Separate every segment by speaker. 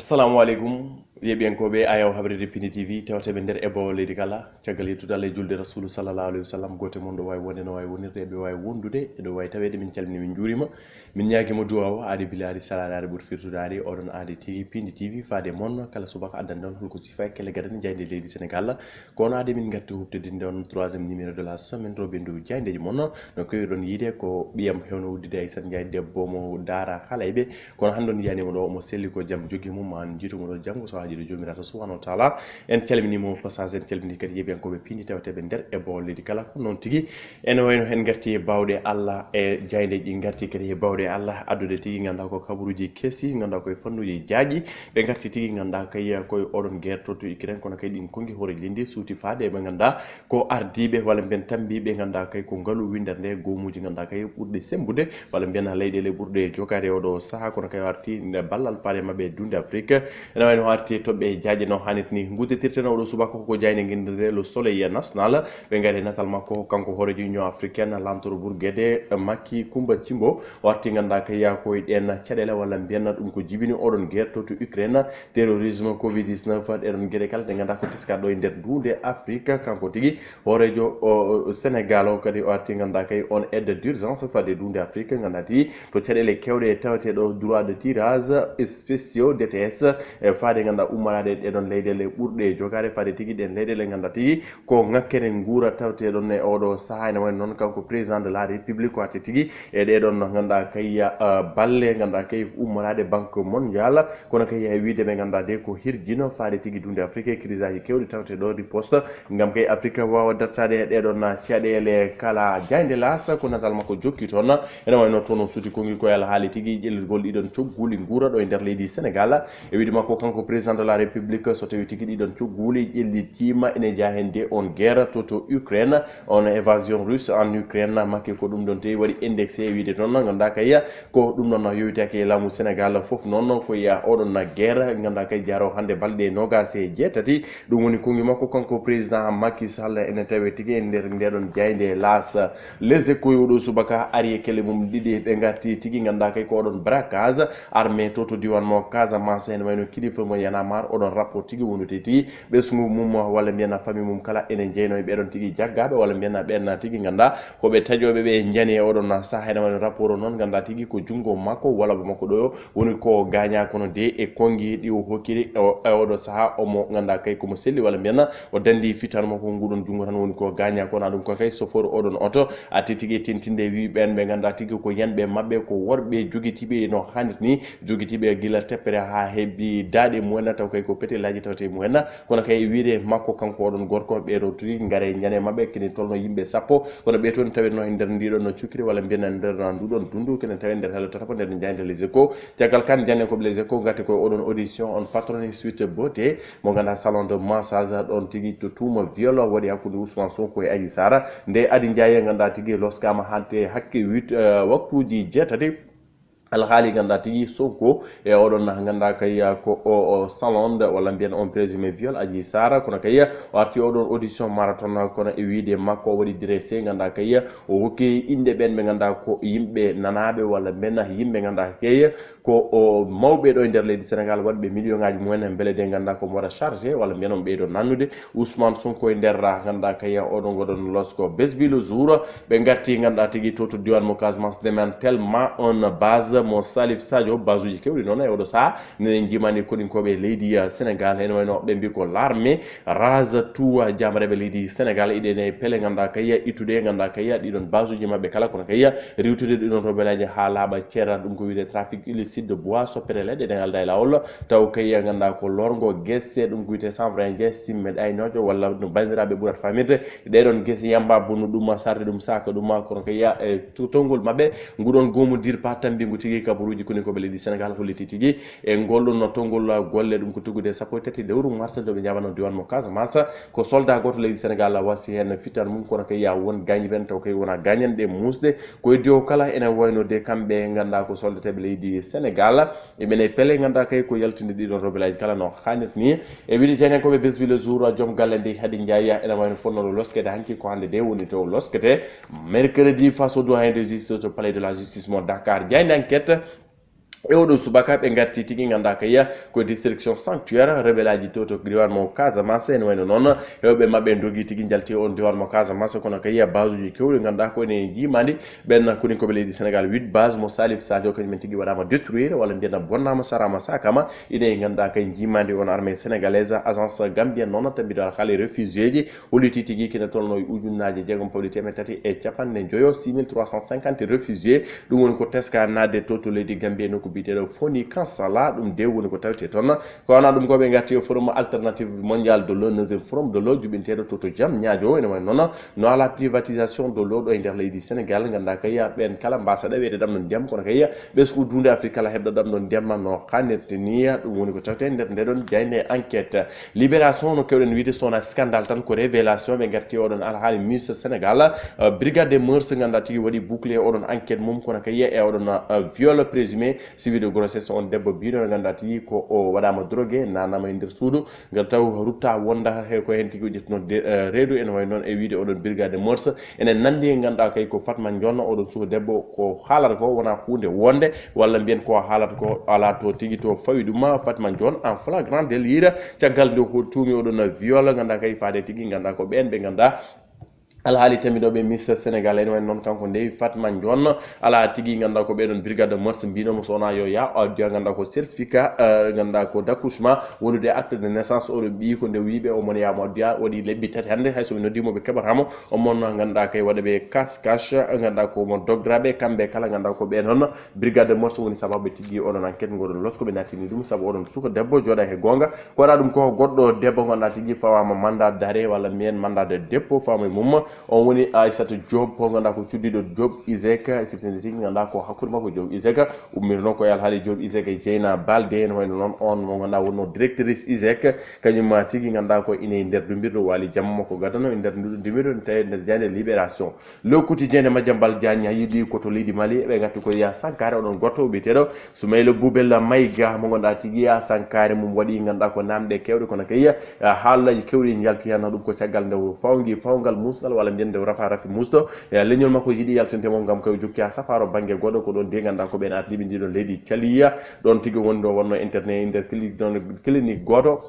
Speaker 1: assalamu alaikum yeɓiyankoɓe ayaw habrede pini tv tewteɓe nder ebo leydi kala caggal yettude allah e julde rasulu sallallahu alayhi wa sallam gote mon ɗo wawi wonde no wawi wonirde eɓe wawi wondude eɗo wawi tawede min calmini min juurima min ñaguima duwaw aadi bile aadi salade aadi ɓuuri firtude aadi oɗon aadi tigi pindi tv faade moon kala subaka addande on holko sifa e kelle gadane jayde leydi sénégal kono aadi min gatti huftedinde on troisiéme numéro de la semaine to ɓendu jaydeji moon no kewiɗon yiide ko ɓiyam hewno wuddide aissata ndiaye debbo mo daara halayɓe kono hande on yiyanima ɗo omo selli ko jaam jogui mum ma jiitumo ɗo janggo so hajiɗo jomirato subhanahu wa taala en calminimo passage en calmini kadi yeɓiyankoɓe pindi tawateɓe nder e bawol leydi kala ko noon tigui ene wayno hen garti e bawɗe allah e jaydeji garti kadi e bawɗe allah addude tigui ganduɗa ko kabaruji keesi ganduɗa koye fannuji jaaƴi ɓe garti tigui ganduɗa kay koye oɗon guerre to Ukraine kono kadi ɗin kongi hoore lindi suuti faade ɓe ganduɗa ko ardiɓe walla mbiyen tambiɓe ganduɗa kay ko ngaalu windere nde gomuji ganduɗa kay ɓurɗe sembude walla mbiyen leyɗele ɓurɗe jogade e oɗo saaha kono kay arti ballal faade mabɓe e dunde afrique ene wayno arti toɓɓe jaaƴe no hannit ni guddetirten oɗo subaka koko jayne guindire le soleil national ɓe gaari natal makko kanko hoorejo union africaine lamtoro Bourguédé Macky Coumba Thimbo o arti ganduɗa kay koye ɗen caɗele walla mbiyenna ɗum ko jibini oɗon guerre to Ukraine terrorisme covid 19 ɗeɗon gueɗe kala ɗe ganduɗa ko teskaɗo e nder dunde afrique kanko tigui hoorejo sénégal o kadi o arti ganduɗa kay on aide d'urgence fade dunde afrique ganduɗa tigui to caɗele kewɗe tawateɗo droit de tirage spéciaux DTS e faade ganduɗa ummanade ɗeɗon leyɗele ɓurɗe jogade faade tigui ɗen leyɗele ganduɗa tigui ko ngakkere guura tawateɗon e oɗo saaha ene wayno noon kanko président de la république ko arte tigui e ɗeɗon ganduɗa kay balle ganduɗa kay ummanade banque mondial kono kay e wiide ɓe ganduɗa de ko hirjino faade tigui dunde afrique crise aji kewɗi tawateɗo riposte gam kay afrique wawa dartade e ɗeɗon caɗele kala jayde las ko natal makko jokki toon ene wayno toon o suuti kongi koye ala haali tigui ƴellilgol ɗiɗon cogguli guura ɗo e nder leydi sénégal e wiide makko kanko président de la république so tawi tigui ɗiɗon cogguli ƴellitima ene jahende on guerre to Ukraine on évasion russe en Ukraine makki ko ɗum ɗon tawi waɗi indexé e wiide toon ganduɗa kay ko ɗum ɗon yowitaki e laamu sénégal foof noon koye oɗon guerre ganduɗa kay jaaro hande balɗe nogas e jeetati ɗum woni kongi makko kanko président Macky Sall ene tawi tigui e nder ndeɗon jayde las les échos oɗo subaka ari e kelle mum ɗiɗi ɓe garti tigui ganduɗa kay ko oɗon braquage armé to diwan mo Casamance ene wayno kilifa mo Y'en a marre oɗon rapport tigui wonude tigui ɓesgu mum walla mbiyana famille mum kala ene jeyno e ɓeɗon tigui jaggaɓe walla mbiyana ɓenna tigui ganduɗa koɓe taƴoɓe ɓe jani e oɗon saaha ene wayno rapport o noon ganduɗa tigui ko junggo makko walla bo makko ɗo woni ko gaña kono de e kongi ɗi o hokkiri e oɗo saaha omo ganduɗa kay komo selli walla mbiyana o dandi fitan makko nguɗon junggo tan woni ko gaña kono ɗum ko kay chauffeur oɗon auto atti tigui tintinde wi ɓen ɓe ganduɗa tigui ko yanɓe mabɓe ko worɓe joguitiɓe no hannit ni joguitiɓe guila teppere ha hebbi daaɗe mumen taw kay ko pételaji tawte mumen kono kay wiide makko kanko oɗon gorko ɓeɗo tigi gaare ñane mabɓe kene tolno yimɓe sappo kono ɓe toon tawetno e nder ndiɗon no cukkiri walla mbiyen nder nduɗon dundu kene tawe nder haala tatapo nder jayde les échos caggal kan jane ko les échos gatti koye oɗon audition on patron suite beauté mo ganduɗa salon de massage ɗon tigui to tuuma viol waɗi hakkude Ousmane Sonko e Adji Sarr nde Adi Ndiaye ganduɗa tigui loskama hande hakke 8 waktuji jeetati alhaali ganduɗa tigui Sonko e oɗon ganduɗa kay ko o salon de walla mbiyen on présumé viol Adji Sarr kono kay o arti oɗon audition marathon kono e wiide makko o waɗi dressé ganduɗa kay o hokki inde ɓen ɓe ganduɗa ko yimɓe nanaɓe walla mbiyen yimɓe ganduɗa kay ko o mawɓe ɗo e nder leydi Sénégal waɗɓe million ngaji mumen beele de ganduɗa ko waɗa chargé walla mbiyen on ɓeyɗo nannude Ousmane Sonko e nder ganduɗa kay oɗon goɗon losko besbi le jour ɓe garti ganduɗa tigui to diwan mo Casamance demen tellement on base mo Salif Sadio basuji kewɗi noon e oɗo saaha nenen jimani koɗinkoɓe leydi Sénégal ene wayno ɓe mbi ko l'armée rase tout jamareɓe leydi Sénégal iɗene peele ganduɗa kay ittude ganduɗa kay ɗiɗon basuji mabɓe kala kono kay riwtude ɗiɗon rebelaji ha laaɓa ceera ɗum ko wiide trafic illicite de bois soppere leɗɗe ɗe galda e lawol taw kay ganduɗa ko lorgo guesse ɗum ko wiite chanvre gue simme ɗaynojo walla no bandiraɓe ɓuurata famirde ɗeɗon guesse yamba bonno ɗum sarde ɗum saka ɗum kono kay tongol mabɓe nguɗon gomodir pa tambingu tigui kabaruji koni koɓe leydi Sénégal holliti tigui e golɗon no tongol golle ɗum ko tuggude sappo e tati lewru mars nde jabano diwan mo Casamance ko soldat goto leydi Sénégal wasi hen fitan mum kono kay ya won gañi ɓen taw kay wona gañanɗe musde koye diw kala ene wayno de kamɓe ganduɗa ko soldateɓe leydi Sénégal eɓene peele ganduɗa kay ko yaltinde ɗiɗon rebelaji kala no hannit ni e wiide jani koɓe besbi le jour joom galle ndi Hady Ndiaye ene wayno fonnoɗo loskede hanki ko hande de woni to loskete mercredi face au doyen de justice to palais de la justice mo Dakar jayde enquête e oɗo subaka ɓe garti tigui ganda kaya ko distriction sanctuaire rebelaji to diwan mo Casamance en wayno noon hewɓe mabɓe dogui tigui jalti on diwan mo Casamance kono kaya base uji kewɗi ganda ko ene jimadi ɓen koni koɓe leydi Sénégal 8 base mo Salif Sadio kañumen tigui waɗama détruire walla mbiyen bonnama sarama sakama ine ganda kay jimadi on armée sénégalaise agence gambienne noon tambiɗo haali réfugié ji holliti tigui kene tolno ujunnaji jeegom pawɗi temed tati e capanɗe joyo 6350 réfugié ɗum woni ko teska nadde to leydi Gambie nokku biteɗo foni kansala ɗum de woni ko tawte toon ko wana ɗum koɓe gatti e forum alternative mondial de l'eau 9e forum de l'eau juɓinteɗo to jam ñaajo ene way noon no ala privatisation de l'eau ɗo e nder leydi Sénégal ganda kaya ɓen kala mbasa ɗaɓede ɗam ɗon ndiyam kono kaya ɓesku dunde Afrique kala heɓɗo ɗam ɗon ndiyam no hannirta ni ɗum woni ko tawte nder ndeɗon jayne enquête libération no kewɗen wiide sona scandale tan ko révélation ɓe garti oɗon alhaali Miss Sénégal brigade des mœurs ganda tigui waɗi bouclé oɗon enquête mum kono kaya e oɗon viol présumé suivi de grossesse on debbo biɗo ganda tigui ko o waɗama drogué nanama e nder suudu ngal taw rutta wonda he ko hen tigui ƴettuno reedu ene way noon e wiide oɗon brigade des mœurs enen nandi ganduɗa kay ko Fatma Dione oɗon suka debbo ko haalata ko wona hunde wonde walla mbiyen ko haalata ko ala to tigui to fawi ɗum Fatma Dione en flagrant délire caggal nde ko tuumi oɗon viol ganda kay faade tigui ganda ko ɓen ɓe ganda alhaali tamiɗoɓe Miss Sénégal en wayno noon kanko ndewi Fatma Dione ala tigui ganda ko ɓeɗon brigade de mœurs mbinomo sowona yo ya adduya ganda ko certificat ganda ko d' accouchement wonude acte de naissance oɗo ɓi ko nde wiɓe omon yamo adduya waɗi lebbi tati hande hay soɓe noddimoɓe keɓatamo omon ganda kay waɗaɓe cache ganda ko mo dograɓe kamɓe kala ganda ko ɓen noon brigade de mœurs woni sababu tigui oɗon enquête goɗon loskoɓe natini ɗum saabu oɗon suka debbo jooɗa he gonga ko waɗa ɗum ko goɗɗo debbo ganda tigui fawama mandat d'arrêt walla mbiyen mandat de dépôt fawma e mum on woni Aissatou Diop ko ganda ko cuddiɗo Diop ISEC siftinde tigui ganda ko hakkude makko Diop ISEC ummino noon ko alhaali Diop ISEC Dieyna Baldé en wayno noon on mo ganda wonno directrice ISEC kañum tigui ganda ko ine nder dumbirɗo waali jamma makko gadano e nder dumbirɗo tawi nder jande libération le quotidien de Madiambal Diagne yiiɗi koto leydi Mali ɓe gatti ko ya Sankare oɗon gotto biyeteɗo Soumaïla Boubel Maïga mo ganda tigui Sankare mum waɗi ganda ko namɗe kewɗe kono kay haalullaji kewɗi jalti hen ɗum ko caggal nde fawgi fawgal musgal walla mbiyen nde rafa rafi musto leñol makko yiiɗi yaltintemo gam koye jokki ha safaro banggue goɗɗo ko ɗon de ganda ko ɓen ardiɓe ndiɗon leydi Thialiya ɗon tigui woni ɗo wonno internet nder clinique goto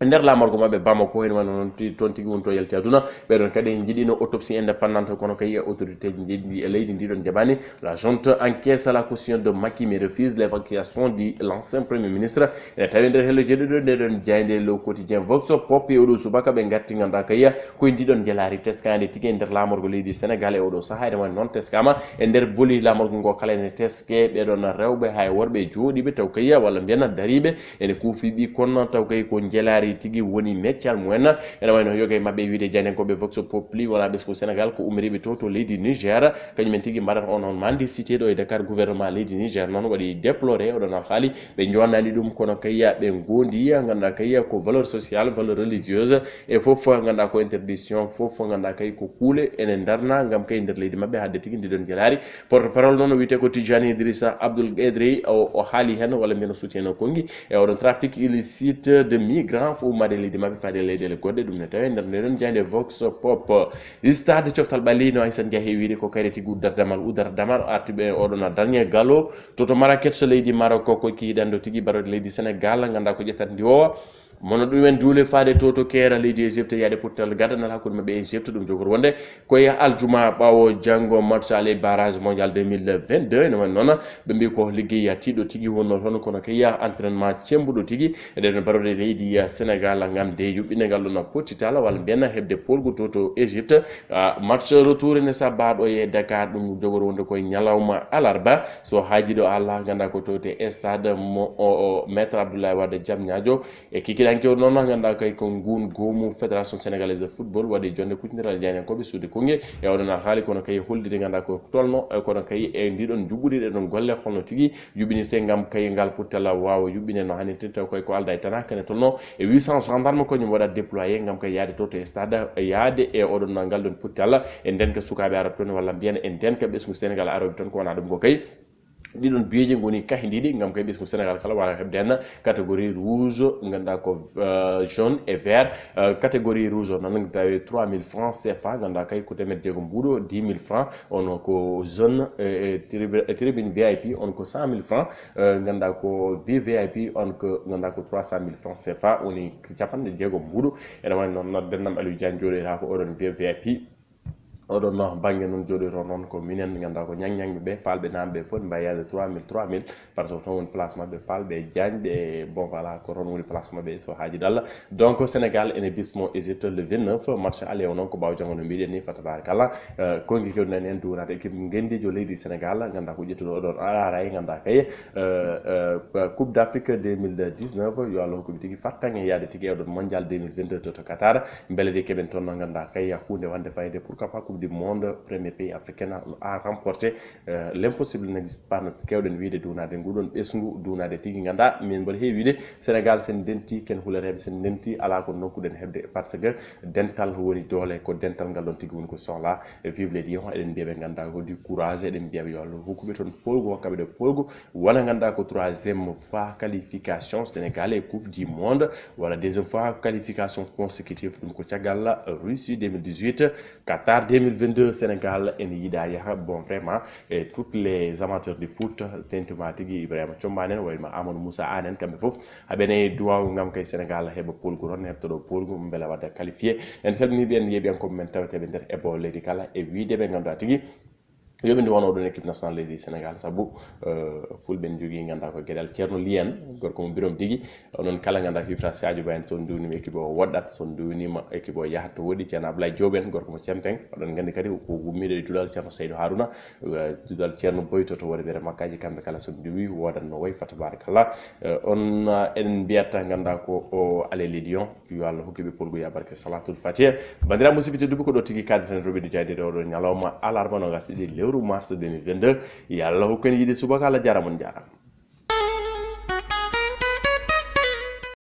Speaker 1: nder lamargo mabɓe Bamako hen wano noon toon tigui woni to yalti aduna ɓeɗon kadi jiiɗino autopsie indépendante kono kay autorité ji jiɗi e leydi ndiɗon jaɓani la junte encaisse la caution de Macky mais refuse l'évacuation de l'ancien premier ministre ene tawi nder hello jeɗuɗo ndeɗon jayde le quotidien Vox Pop e oɗo subaka ɓe gatti ganda kay koye ndiɗon jelari teskade tigui e nder lamorgo leydi Sénégal e oɗo saaha ene wani noon teskama e nder booli lamorgo ngo kala ene teske ɓeɗon rewɓe hay worɓe jooɗiɓe taw kay walla mbiyen dariɓe ene kuufiɓi kono taw kay ko jelari tigui woni meccal mumen ene wayno yoga mabɓe wiide janenkoɓe Vox Populi wona ɓesgu Sénégal ko umriɓe to leydi Niger kañumen tigui mbaɗata on mendicité ɗo e Dakar gouvernement leydi Niger noon waɗi déploré oɗon alhaali ɓe jonnani ɗum kono kayya ɓe gondi ganda kayya ko valeur sociale valeur religieuse e foof ganda ko interdiction foof ganda kay ko kuule ene darna gam kay nder leydi mabɓe hadde tigui ndiɗon jelari porte parole noon wiyete ko Tijani Idrissa Abdoul Guedri o haali hen walla mbiyen soutien o kongi e oɗon trafic illicite de migrants ummade leydi mabɓe faade leyɗele goɗɗe ɗum ne tawi nder ndeɗon jayde Vox Pop stade coftal ɓalli no Aissane Dia heewiri ko kayre tigui Oudar Damal artiɓe oɗon dernier gallo toto Marrakech so leydi Maroc ko kiiɗanɗo tigui barode leydi Sénégal ganda ko ƴettata ndi wowa mono ɗumen duule faade to keera leydi Égypte yaade puttal gadanal hakkude mabɓe Égypte ɗum jogori wonde koye aljuma ɓawo janggo match aller barrage mondial 2022 ene woni noon ɓe mbi ko ligguey tiiɗo tigui wonno toon kono kaya entraînement cembuɗo tigui eɗen barode leydi Sénégal gam de yuɓɓinde ngal ɗon pottital walla mbiyen hebde polgu to Égypte match retour ene sabbaɗo e Dakar ɗum jogori wonde koye ñalawma alarba so haajiɗo Allah ganda ko tote stade mo maître Abdoulaye Wade Diamniadio e kikiɗanke noon ganda kay ko ngun gomu fédération sénégalaise de football waɗi jonde kutindiral jaynenkoɓe suude kongue e oɗon haali kono kay hollide ganda ko tolno kono kay e ndiɗon jugguɗiɗe ɗon golle holno tigui yuɓɓinirte gam kay ngal puttala wawa yuɓɓine no hannirte taw koy ko alda e tana kene tolno e 800 gendarme koñum waɗa déployé gam kay yaade to stade yaade e oɗon ngal ɗon puttala e ndenka sukaɓe arab toon walla mbiyen e ndenka ɓesgu Sénégal aroɓe toon ko wona ɗum ko kay ɗiɗon biyeji goni kahidiɗi gam kay ɓesgu Sénégal kala wala hebde hen catégorie rouge ganduɗa ko jaune et vert catégorie rouge o nan tawi 3000 francs CFA ganduɗa kay ko temed jeegom mbuɗo 10 000 francs on ko jaune tribune VIP on ko 100 000 francs ganduɗa ko VVIP on ko ganduɗa ko 300 000 francs CFA woni capanɗe jeegom mbuɗo ene wayno noon noddennam Aliou Diagne joɗoyta ko oɗon VVIP oɗon no banggue noon joɗoyto noon ko minen ganduɗa ko ñagñagɓe ɓe falɓe namɓe fof mbayade 3000 par ce que toon woni place mabɓe falɓe Diagne ɓe bon voilà ko toon woni place mabɓe so haaji Allah donc Sénégal ene bismo Égypte le 29 match aller o noon ko ɓaw janggo no mbiɗen ni tabarakallah konngui kewɗen en duwnade équipe gendijo leydi Sénégal ganduɗa ko ƴettuɗo oɗon araray ganduɗa kay coupe d'Afrique 2019 yo Allah hokkuɓe tigui fattange yaade tigui e oɗon mondial 2022 to Qatar beele de keɓen toon no ganduɗa kay hunde wande fayde pourquoi pas coupe du monde premier pays africain a remporté l'impossible n'existe pas no kewɗen wiide duwnade nguɗon ɓesgu duwnade tigui ganduɗa min mboɗo heewi wiide Sénégal sen denti ken huulareɓe sen denti ala ko nokkuɗen hebde par ce que dental woni doole ko dental ngal ɗon tigui woni ko sohla vive les lions eɗen mbiyaɓe ganduɗa ko du courage eɗen mbiyaɓe yo Allah hokkuɓe toon polgu hokkaɓe ɗo polgu wona ganduɗa ko troisiéme fois qualification Sénégal e coupe du monde wala deuxiéme fois qualification consécutive ɗum ko caggal Russie 2018 Qatar 2022 Sénégal en yiɗa yaaha bon vraiment et toutes les amateurs du foot tentuma tigui Ibrahima Thiombane en wayma Amadou Moussa Anen kamɓe foof haɓene duwaw gam kay Sénégal heɓa polgu ron hebtoɗo polgu beele wadde qualifié en calminiɓe en yeeɓiyankoɓe men taweteɓe nder ebo leydi kala e wideɓe ganduɗa tigui yoɓe ndi wono ɗon équipe nationale leydi Sénégal saabu fulɓe en jogui ganduɗa ko gueɗal ceerno liyen gorko mo birom tigui onon kala ganduɗa fifta Sadio Ba en son duwnima équipe o woɗɗat son duwnima équipe o yahat to woɗɗi ceerno Abdoulaye Diop en gorko mo Cempeng oɗon gandi kadi ko gummiɗo e duɗal ceerno Saydou Harouna duɗal ceerno Boyto to woni bere makkaji kamɓe kala son duwi wodanno way fa tabarakallah on en mbiyata ganduɗa ko o ale les lions yo Allah hokkiɓe polgu ya barke salatul fatiha bandira musidɓe tedduɓe ko ɗo tigui kadeten roɓidu jaydede oɗo ñalawma alarba no gas ɗiɗi lewru mars 2022 yo Allah hokku en yiide subaka Allah jaramon jarama